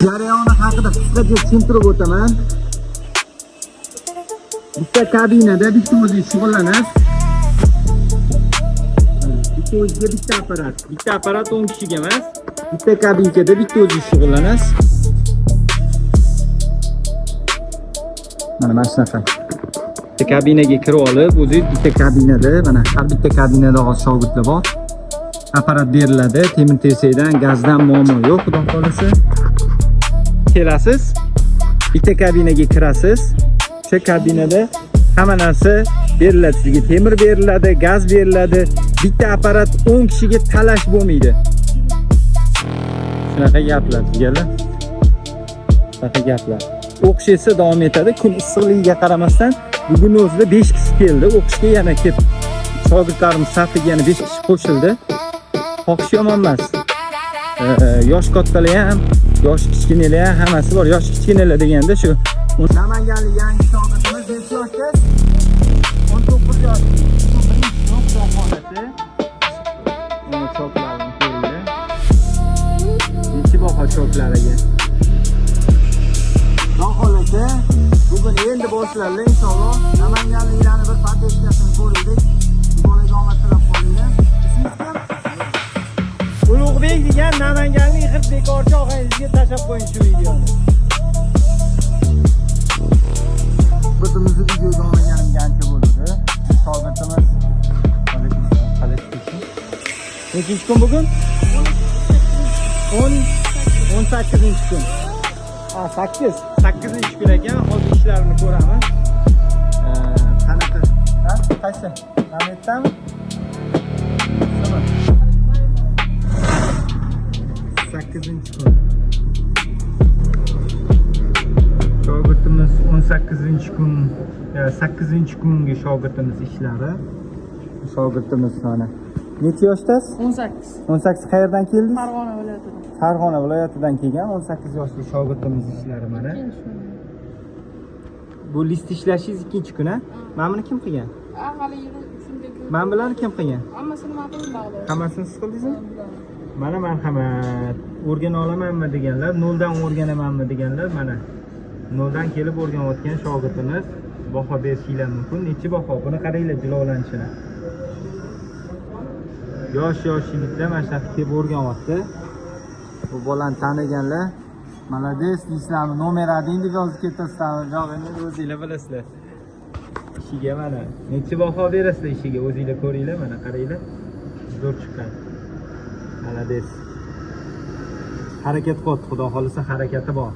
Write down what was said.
Jarayoni haqida qisqacha tushuntirib o'taman. Bitta kabinada bitta o'zingiz shug'ullanasiz. Bitta o'ziga bitta apparat. Bitta apparat 10 kishiga emas. Bitta kabinkada bitta o'zingiz shug'ullanasiz. Mana shunaqa. Bitta kabinaga kirib olib, o'zingiz bitta kabinada, mana har bitta kabinada hozir shogirdlar bor. Apparat beriladi, temir tersekdan, gazdan muammo yo'q, xudo xolasa. Kelasiz, bitta kabinaga kirasiz. O'sha kabinada hamma narsa beriladi sizga. Temir beriladi, gaz beriladi. Bitta apparat 10 kishiga talash bo'lmaydi. Shunaqa gaplar sizga. Shunaqa gaplar. O'qish esa davom etadi. Kun issiqligiga qaramasdan bugun o'zida 5 kishi keldi. O'qishga yana kelib shogirdlarimiz safiga yana 5 kishi qo'shildi. Xohish yomon emas. Yosh kattalar ham, yosh kichkinalar ham hammasi bor. Yosh kichkinalar deganda shu Namanganlik yangi shogirdimiz necha yoshda? 19 yosh. Birinchi sinf holati. Mana choklarini ko'ringlar. Necha baho choklariga. Xohlasa bugun endi boshlanadi inshaalloh. Namanganliklarni bir patechkasini ko'rdik. Bolaga omad tilab qolinglar. Ulug'bek degan namanganlik g'irt bekorchi og'ayingizga tashlab qo'ying shu videoni. Bizimizni videoga olganimga ancha bo'ldi. Shogirdimiz nechinchi kun bugun? 18-kun. 8-kun ekan. Hozir ishlarini ko'ramiz. Qanaqa? Ha? Qaysi? Nametdami? 8-kun. Shogirdimiz 18-kun, 8-kunga shogirdimiz ishlari. Shogirdimiz mana. Necha yoshdasiz? 18. 18 qayerdan keldingiz? Farg'ona viloyatidan. Farg'ona viloyatidan kelgan 18 yoshli shogirdimiz ishlari mana. Bu list ishlashingiz 2-kun, ha? Mana buni kim qilgan? Avvali yili 3-kun. Men bilan kim qilgan? Hammasini men qildim. Hammasini siz qildingizmi? Mana marhamat. O'rgana olamanmi deganlar, noldan o'rganamanmi deganlar, mana noldan kelib o'rganayotgan shogirdimiz. Baho berishinglar mumkin. Necha baho? Buni qaranglar jilovlanishini. Yosh yigitlar mana shu kelib o'rganyapti. Bu bolani taniganlar, malades deysizlarmi? Nomer 1 deb yozib ketasizlarmi? Yo'q, endi o'zingizlar bilasizlar. Ishiga mana necha baho berasizlar ishiga? O'zingizlar ko'ringlar, mana qaranglar. Zo'r chiqqan. Malades. Harakat qildi, xudo xolisa harakati bor.